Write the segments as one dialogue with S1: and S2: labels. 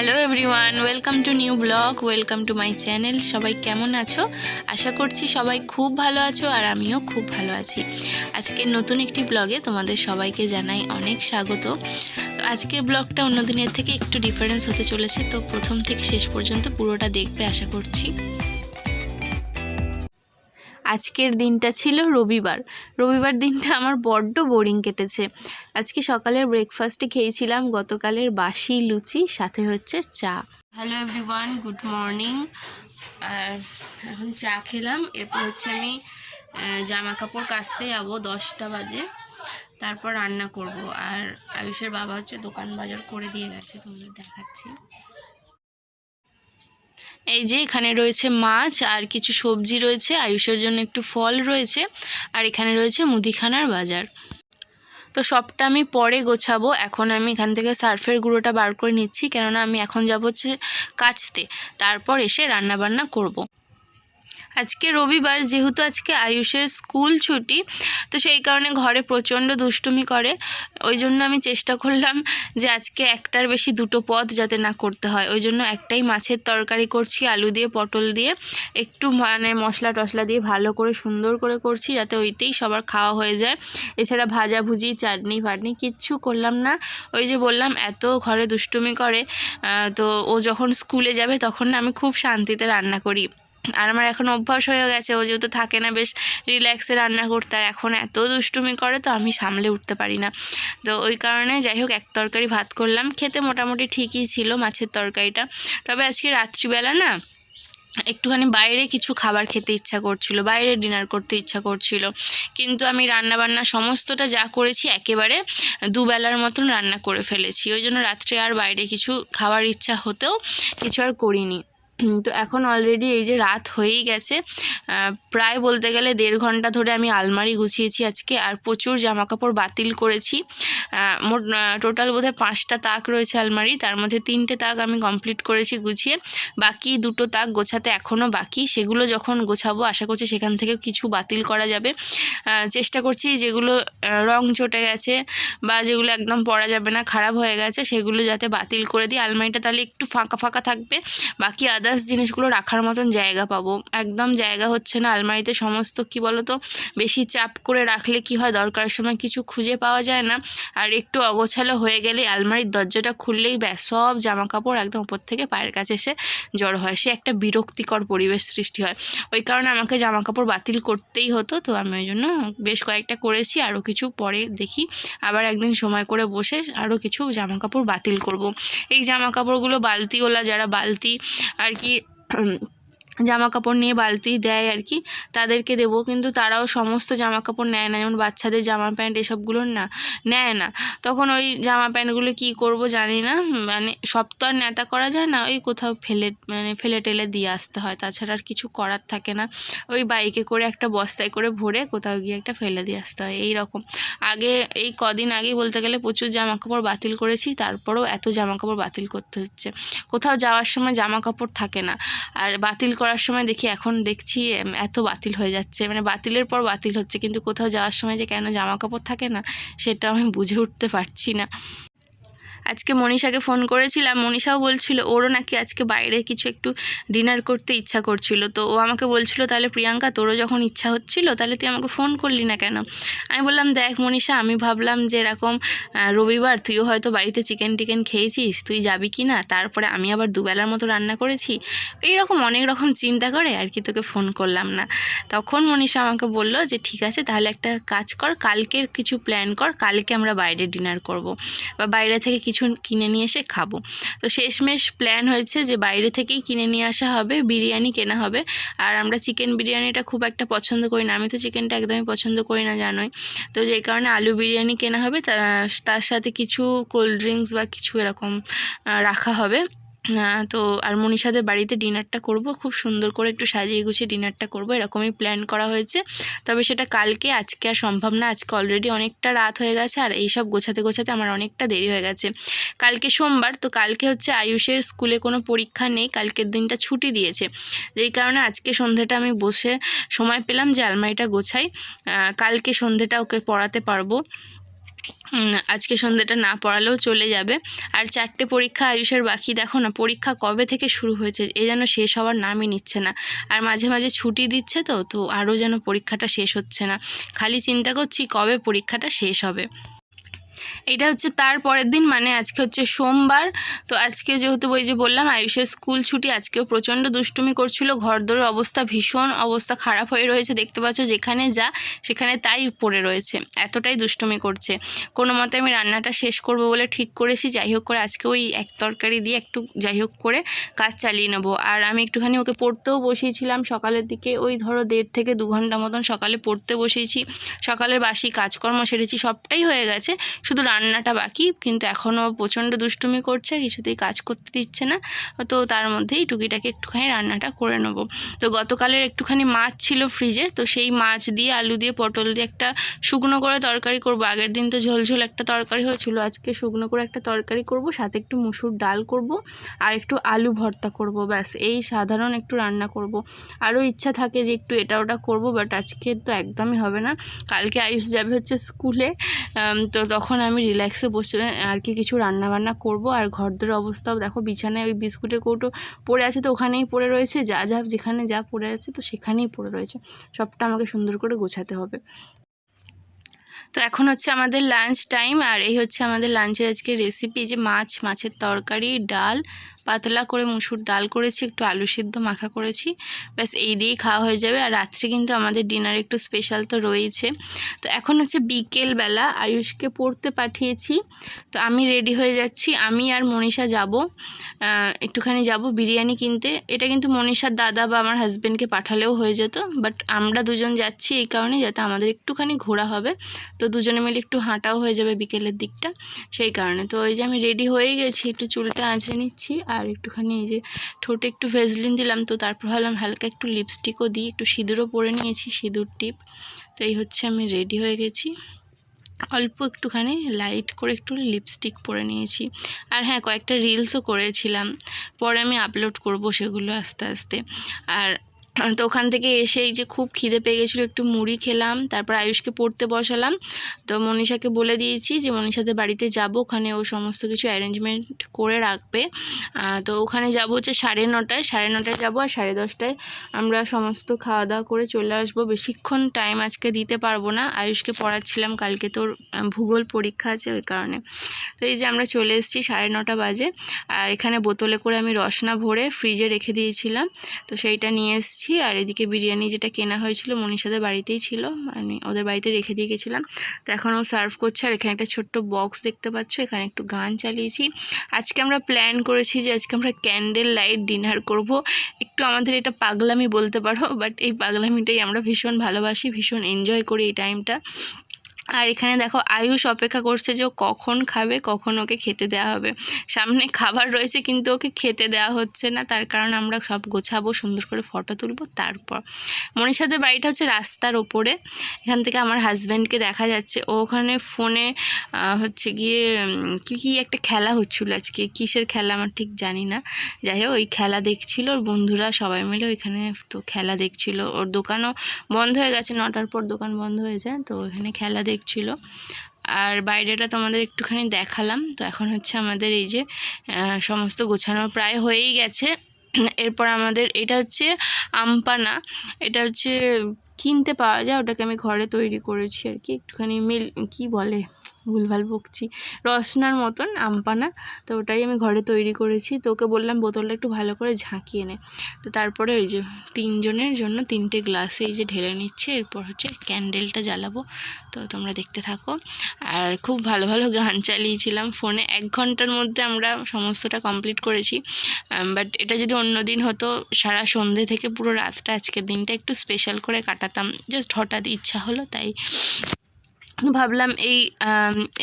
S1: Hello everyone, welcome to new blog, welcome to my channel. সবাই কেমন আছো? আশা করছি সবাই খুব ভালো আছো আর আমিও খুব ভালো আছি। আজকের নতুন একটি ব্লগে তোমাদের সবাইকে জানাই অনেক স্বাগত। আজকের ব্লগটা অন্য দিনের থেকে একটু ডিফারেন্স হতে চলেছে, তো প্রথম থেকে শেষ পর্যন্ত পুরোটা দেখবে আশা করছি। আজকের দিনটা ছিল রবিবার দিনটা আমার বড্ড বোরিং কেটেছে। আজকে সকালের ব্রেকফাস্টে খেয়েছিলাম গতকালের বাসি লুচি, সাথে হচ্ছে চা। Hello everyone, good morning. আর এখন চা খেলাম, এরপর হচ্ছে আমি জামা কাপড় কাচতে যাবো, 10টা বাজে। তারপর রান্না করব। আর আয়ুষের বাবা হচ্ছে দোকান বাজার করে দিয়ে গেছে, তোমাদের দেখাচ্ছি। এই যে এখানে রয়েছে মাছ আর কিছু সবজি রয়েছে, আয়ুষের জন্য একটু ফল রয়েছে, আর এখানে রয়েছে মুদিখানার বাজার। তো সবটা আমি পরে গোছাবো। এখন আমি এখান থেকে সার্ফের গুঁড়োটা বার করে নিচ্ছি, কেননা আমি এখন যাবো হচ্ছে কাচতে, তারপর এসে রান্না বান্না করব। আজকে রবিবার, যেহেতু আজকে আয়ুষের স্কুল ছুটি, তো সেই কারণে ঘরে প্রচণ্ড দুষ্টুমি করে। ওই জন্য আমি চেষ্টা করলাম যে আজকে একটার বেশি দুটো পদ যাতে না করতে হয়। ওই জন্য একটাই মাছের তরকারি করছি, আলু দিয়ে পটল দিয়ে, একটু মশলা টশলা দিয়ে ভালো করে সুন্দর করে করছি, যাতে ওইতেই সবার খাওয়া হয়ে যায়। এছাড়া ভাজাভুজি চাটনি ফাটনি কিচ্ছু করলাম না। ওই যে বললাম, এত ঘরে দুষ্টুমি করে, তো ও যখন স্কুলে যাবে তখন না আমি খুব শান্তিতে রান্না করি। আর আমার এখন অভ্যাস হয়ে গেছে, ও যেহেতু থাকে না বেশ রিল্যাক্সে রান্না করতে, আর এখন এত দুষ্টুমি করে তো আমি সামলে উঠতে পারি না। তো ওই কারণে যাই হোক, এক তরকারি ভাত করলাম, খেতে মোটামুটি ঠিকই ছিল মাছের তরকারিটা। তবে আজকে রাত্রিবেলা না একটুখানি বাইরে কিছু খাবার খেতে ইচ্ছা করছিল, বাইরে ডিনার করতে ইচ্ছা করছিল, কিন্তু আমি রান্নাবান্না সমস্তটা যা করেছি একেবারে দুবেলার মতন রান্না করে ফেলেছি। ওই জন্য রাত্রে আর বাইরে কিছু খাওয়ার ইচ্ছা হতেও কিছু আর করিনি। তো এখন অলরেডি এই যে রাত হয়েই গেছে, প্রায় বলতে গেলে 1.5 ঘন্টা ধরে আমি আলমারি গুছিয়েছি আজকে, আর প্রচুর জামাকাপড় বাতিল করেছি। মোট টোটাল বোধহয় 5টা তাক রয়েছে আলমারি, তার মধ্যে 3টে তাক আমি কমপ্লিট করেছি গুছিয়ে, বাকি 2টো তাক গোছাতে এখনও বাকি। সেগুলো যখন গোছাবো আশা করছি সেখান থেকে কিছু বাতিল করা যাবে। চেষ্টা করছি যেগুলো রং চটে গেছে বা যেগুলো একদম পরা যাবে না, খারাপ হয়ে গেছে, সেগুলো যাতে বাতিল করে দিই। আলমারিটা তাহলে একটু ফাঁকা ফাঁকা থাকবে, বাকি আদার্স জিনিসগুলো রাখার মতন জায়গা পাবো। একদম জায়গা হচ্ছে না আলমারিতে, সমস্ত কি বলো তো, বেশি চাপ করে রাখলে কি হয়, দরকারের সময় কিছু খুঁজে পাওয়া যায় না। আর একটু অগোছালো হয়ে গেলে আলমারির দরজাটা খুললেই ব্যাস সব জামা কাপড় একদম উপর থেকে পায়ের কাছে এসে জড়ো হয়, সে একটা বিরক্তিকর পরিবেশ সৃষ্টি হয়। ওই কারণে আমাকে জামা কাপড় বাতিল করতেই হতো, তো আমি ওই জন্য বেশ কয়েকটা করেছি, আরও কিছু পরে দেখি আবার একদিন সময় করে বসে আরও কিছু জামা কাপড় বাতিল করব। এই জামা কাপড়গুলো বালতিওয়ালা, যারা বালতি আর কি জামা কাপড় নিয়ে বালতি দেয় আর কি, তাদেরকে দেবো, কিন্তু তারাও সমস্ত জামা কাপড় নেয় না। যেমন বাচ্চাদের জামা প্যান্ট এসবগুলো না নেয় না, তখন ওই জামা প্যান্টগুলো কি করব জানি না, মানে সব তো আর নেতা করা যায় না, ওই কোথাও ফেলে টেলে দিয়ে আসতে হয়, তাছাড়া আর কিছু করার থাকে না। ওই বাইকে করে একটা বস্তায় করে ভরে কোথাও গিয়ে একটা ফেলে দিয়ে আসতে হয়, এই রকম। আগে এই কদিন আগেই বলতে গেলে প্রচুর জামা কাপড় বাতিল করেছি, তারপরেও এত জামা কাপড় বাতিল করতে হচ্ছে। কোথাও যাওয়ার সময় জামা কাপড় থাকে না, আর বাতিল করার সময় দেখি, এখন দেখছি এত বাতিল হয়ে যাচ্ছে, মানে বাতিলের পর বাতিল হচ্ছে, কিন্তু কোথাও যাওয়ার সময় যে কেন জামা কাপড় থাকে না সেটা আমি বুঝে উঠতে পারছি না। আজকে মনীষাকে ফোন করেছিলাম, মনীষাও বলছিল ওরও নাকি আজকে বাইরে কিছু একটু ডিনার করতে ইচ্ছা করছিল। তো ও আমাকে বলছিল, তাহলে প্রিয়াঙ্কা তোরও যখন ইচ্ছা হচ্ছিল তাহলে তুই আমাকে ফোন করলি না কেন? আমি বললাম, দেখ মনীষা, আমি ভাবলাম যে এরকম রবিবার তুইও হয়তো বাড়িতে চিকেন খেয়েছিস, তুই যাবি কি না, তারপরে আমি আবার দুবেলার মতো রান্না করেছি, এইরকম অনেক রকম চিন্তা করে আর কি তোকে ফোন করলাম না। তখন মনীষা আমাকে বলল যে ঠিক আছে, তাহলে একটা কাজ কর, কালকের কিছু প্ল্যান কর, কালকে আমরা বাইরে ডিনার করব বা বাইরে থেকে কিছু কিনে নিয়ে এসে খাবো। তো শেষমেশ প্ল্যান হয়েছে যে বাইরে থেকেই কিনে নিয়ে আসা হবে, বিরিয়ানি কেনা হবে। আর আমরা চিকেন বিরিয়ানিটা খুব একটা পছন্দ করি না, আমি তো চিকেনটা একদমই পছন্দ করি না জানোই, তো যেই কারণে আলু বিরিয়ানি কেনা হবে, তার সাথে কিছু কোল্ড ড্রিঙ্কস বা কিছু এরকম রাখা হবে। তো আর মনীষাদের বাড়িতে ডিনারটা করব, খুব সুন্দর করে একটু সাজিয়ে গুছিয়ে ডিনারটা করব, এরকমই প্ল্যান করা হয়েছে। তবে সেটা কালকে, আজকে আর সম্ভব না, আজকে অলরেডি অনেকটা রাত হয়ে গেছে, আর এইসব গোছাতে গোছাতে আমার অনেকটা দেরি হয়ে গেছে। কালকে সোমবার, তো কালকে হচ্ছে আয়ুষের স্কুলে কোনো পরীক্ষা নেই, কালকের দিনটা ছুটি দিয়েছে, যেই কারণে আজকে সন্ধ্যেটা আমি বসে সময় পেলাম যে আলমারিটা গোছাই, কালকে সন্ধ্যেটা ওকে পড়াতে পারবো। আজকে সন্ধ্যেটা না পড়ালেও চলে যাবে। আর 4টে পরীক্ষা আয়ুষের বাকি, দেখো না পরীক্ষা কবে থেকে শুরু হয়েছে, এ যেন শেষ হওয়ার নামই নিচ্ছে না। আর মাঝে মাঝে ছুটি দিচ্ছে, তো আরও যেন পরীক্ষাটা শেষ হচ্ছে না। খালি চিন্তা করছি কবে পরীক্ষাটা শেষ হবে। এটা হচ্ছে তার পরের দিন, মানে আজকে হচ্ছে সোমবার। তো আজকে যেহেতু ওই যে বললাম আয়ুষের স্কুল ছুটি, আজকেও প্রচণ্ড দুষ্টুমি করছিল। ঘরদোরের অবস্থা ভীষণ অবস্থা খারাপ হয়ে রয়েছে, দেখতে পাচ্ছ যেখানে যা সেখানে তাই পড়ে রয়েছে, এতটাই দুষ্টুমি করছে। কোনো মতে আমি রান্নাটা শেষ করব বলে ঠিক করেছি। যাই হোক করে আজকে ওই এক তরকারি দিয়ে একটু যাই হোক করে কাজ চালিয়ে নেবো। আর আমি একটুখানি ওকে পড়তেও বসিয়েছিলাম সকালের দিকে, ওই ধরো 1.5 থেকে 2 ঘন্টা মতন সকালে পড়তে বসিয়েছি। সকালের বাসি কাজকর্ম সেরেছি, সবটাই হয়ে গেছে, শুধু রান্নাটা বাকি। কিন্তু এখনও প্রচণ্ড দুষ্টুমি করছে, কিছুতেই কাজ করতে দিচ্ছে না। তো তার মধ্যেই টুকিটাকে একটুখানি রান্নাটা করে নেব। তো গতকালের একটুখানি মাছ ছিল ফ্রিজে, তো সেই মাছ দিয়ে আলু দিয়ে পটল দিয়ে একটা শুকনো করে তরকারি করব। আগের দিন তো ঝোল একটা তরকারি হয়েছিল, আজকে শুকনো করে একটা তরকারি করব, সাথে একটু মুসুর ডাল করব আর একটু আলু ভর্তা করব, ব্যাস এই সাধারণ একটু রান্না করব। আরও ইচ্ছা থাকে যে একটু এটা ওটা করব, বাট আজকে তো একদমই হবে না। কালকে আয়ুষ যাবে হচ্ছে স্কুলে, তো তখন আমি রিল্যাক্সে বসে আর কি কিছু রান্নাবান্না করব। আর ঘরদোরের অবস্থাও দেখো, বিছানায় ওই বিস্কুটের কৌটো পড়ে আছে, তো ওখানেই পড়ে রয়েছে, যা যেখানে যা পড়ে আছে তো সেখানেই পড়ে রয়েছে, সবটা আমাকে সুন্দর করে গোছাতে হবে। তো এখন হচ্ছে আমাদের লাঞ্চ টাইম, আর এই হচ্ছে আমাদের লাঞ্চের আজকে রেসিপি, যে মাছের তরকারি, ডাল, পাতলা করে মুসুর ডাল করেছি, একটু আলু সিদ্ধ মাখা করেছি, ব্যাস এই দিয়েই খাওয়া হয়ে যাবে। আর রাত্রে কিন্তু আমাদের ডিনার একটু স্পেশাল তো রয়েছে। তো এখন হচ্ছে বিকেলবেলা, আয়ুষকে পড়তে পাঠিয়েছি, তো আমি রেডি হয়ে যাচ্ছি। আমি আর মনীষা যাব, একটুখানি যাব বিরিয়ানি কিনতে। এটা কিন্তু মনীষার দাদা বা আমার হাজব্যান্ডকে পাঠালেও হয়ে যেত, বাট আমরা দুজন যাচ্ছি এই কারণে যাতে আমাদের একটুখানি ঘোরা হবে, তো দুজনে মিলে একটু হাঁটাও হয়ে যাবে বিকেলের দিকটা, সেই কারণে। তো এই যে আমি রেডি হয়ে গেছি, একটু চুলটা আঁচড়ে নিচ্ছি, আর একটুখানি এই যে ঠোঁটে একটু ভেজলিন দিলাম, তো তারপর ভাবলাম হালকা একটু লিপস্টিকও দিই, একটু সিঁদুরও পরে নিয়েছি, সিঁদুর টিপ। তো এই হচ্ছে আমি রেডি হয়ে গেছি, অল্প একটুখানি লাইট করে একটু লিপস্টিক পরে নিয়েছি। আর হ্যাঁ, কয়েকটা রিলসও করেছিলাম, পরে আমি আপলোড করব সেগুলো আস্তে আস্তে। আর তো ওখান থেকে এসে এই যে খুব খিদে পেয়ে গেছিলো, একটু মুড়ি খেলাম, তারপর আয়ুষকে পড়তে বসালাম। তো মনীষাকে বলে দিয়েছি যে মনীষাদের বাড়িতে যাব, ওখানে ও সমস্ত কিছু অ্যারেঞ্জমেন্ট করে রাখবে। তো ওখানে যাব হচ্ছে 9:30, 9:30 যাবো, আর 10:30টায় আমরা সমস্ত খাওয়া দাওয়া করে চলে আসবো। বেশিক্ষণ টাইম আজকে দিতে পারবো না, আয়ুষকে পড়াচ্ছিলাম, কালকে তোর ভূগোল পরীক্ষা আছে ওই কারণে। তো এই যে আমরা চলে এসেছি, 9:30 বাজে। আর এখানে বোতলে করে আমি রসনা ভরে ফ্রিজে রেখে দিয়েছিলাম, তো সেইটা নিয়ে এসেছি। আর এদিকে বিরিয়ানি যেটা কেনা হয়েছিল মনীষাদের বাড়িতেই ছিল, আমি ওদের বাড়িতে রেখে দিয়ে গেছিলাম, তো এখন ও সার্ভ করছে। আর এখানে একটা ছোট্ট বক্স দেখতে পাচ্ছ, এখানে একটু গান চালিয়েছি। আজকে আমরা প্ল্যান করেছি যে আজকে আমরা ক্যান্ডেল লাইট ডিনার করব। একটু আমাদের এটা পাগলামি বলতে পারো, বাট এই পাগলামিটাই আমরা ভীষণ ভালোবাসি, ভীষণ এনজয় করি এই টাইমটা। আর এখানে দেখো আয়ুষ অপেক্ষা করছে যে ও কখন খাবে, কখন ওকে খেতে দেওয়া হবে। সামনে খাবার রয়েছে কিন্তু ওকে খেতে দেওয়া হচ্ছে না, তার কারণ আমরা সব গোছাবো, সুন্দর করে ফটো তুলবো। তারপর মনীষাদের বাড়িটা হচ্ছে রাস্তার ওপরে, এখান থেকে আমার হাজব্যান্ডকে দেখা যাচ্ছে, ও ওখানে ফোনে হচ্ছে গিয়ে কি একটা খেলা হচ্ছিলো, আজকে কিসের খেলা আমার ঠিক জানি না, যাই হোক ওই খেলা দেখছিল, ওর বন্ধুরা সবাই মিলে ওইখানে তো খেলা দেখছিল। ওর দোকানও বন্ধ হয়ে গেছে, 9টার পর দোকান বন্ধ হয়ে যায়, তো ওখানে খেলা দেখছিল। আর বাইরেটা তোমাদের একটুখানি দেখালাম। তো এখন হচ্ছে আমাদের এই যে সমস্ত গোছানো প্রায় হয়েই গেছে। এরপর আমাদের এটা হচ্ছে আমপানা, এটা হচ্ছে কিনতে পাওয়া যায়, ওটাকে আমি ঘরে তৈরি করেছি আর কি, একটুখানি কি বলে ভুলভাল বকছি, রসনার মতন আমপানা, তো ওটাই আমি ঘরে তৈরি করেছি। তো ওকে বললাম বোতলটা একটু ভালো করে ঝাঁকিয়ে নে, তো তারপরে ওই যে 3 জনের জন্য 3টে গ্লাসে এই যে ঢেলে নিচ্ছে। এরপর হচ্ছে ক্যান্ডেলটা জ্বালাবো, তো তোমরা দেখতে থাকো। আর খুব ভালো ভালো গান চালিয়েছিলাম ফোনে, 1 ঘন্টার মধ্যে আমরা সমস্তটা কমপ্লিট করেছি। বাট এটা যদি অন্য দিন হতো, সারা সন্ধ্যে থেকে পুরো রাতটা, আজকের দিনটা একটু স্পেশাল করে কাটাতাম, জাস্ট হঠাৎ ইচ্ছা হলো তাই ভাবলাম।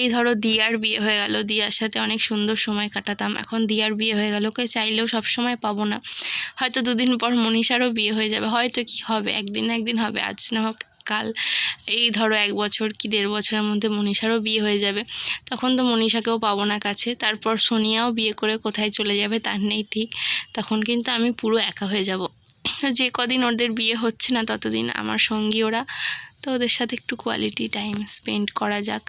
S1: এই ধরো দিয়ার বিয়ে হয়ে গেল, দিয়ার সাথে অনেক সুন্দর সময় কাটাতাম, এখন দিয়ার বিয়ে হয়ে গেল, ওকে চাইলেও সব সময় পাবো না, হয়তো 2 দিন পর মনীষারও বিয়ে হয়ে যাবে, হয়তো কি হবে, একদিন না একদিন হবে, আজ না হোক কাল। এই ধরো 1 বছর কি 1.5 বছরের মধ্যে মনীষারও বিয়ে হয়ে যাবে, তখন তো মনীষাকেও পাবো না কাছে। তারপর সোনিয়াও বিয়ে করে কোথায় চলে যাবে তার নেই ঠিক, তখন কিন্তু আমি পুরো একা হয়ে যাব। যে কদিন ওদের বিয়ে হচ্ছে না ততদিন আমার সঙ্গী ওরা, তো ওদের সাথে একটু কোয়ালিটি টাইম স্পেন্ড করা যাক।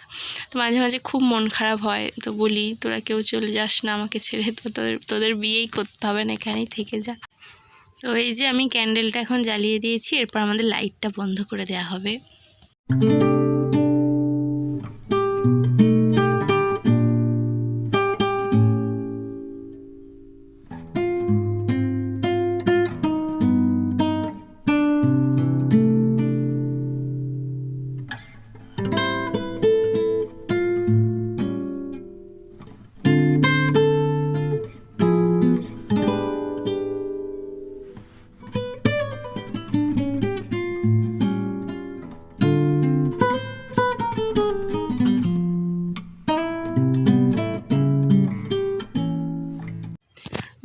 S1: তো মাঝে মাঝে খুব মন খারাপ হয়, তো বলি তোরা কেউ চলে যাস না আমাকে ছেড়ে, তো তোদের বিয়েই করতে হবে না, এখানেই থেকে যা। তো এই যে আমি ক্যান্ডেলটা এখন জ্বালিয়ে দিয়েছি, এরপর আমাদের লাইটটা বন্ধ করে দেওয়া হবে।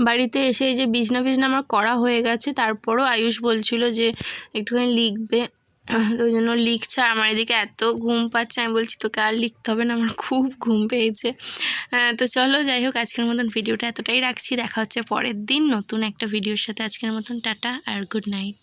S1: বাড়িতে এসে এই যে বিছনা আমার করা হয়ে গেছে, তারপরও আয়ুষ বলছিল যে একটুখানি লিখবে, তো ওই জন্য লিখছে। আমার এদিকে এত ঘুম পাচ্ছে, আমি বলছি তোকে আর লিখতে হবে না, আমার খুব ঘুম পেয়েছে। তো চলো যাই হোক, আজকের মতন ভিডিওটা এতটাই রাখছি, দেখা হচ্ছে পরের দিন নতুন একটা ভিডিওর সাথে। আজকের মতন টাটা আর গুড নাইট।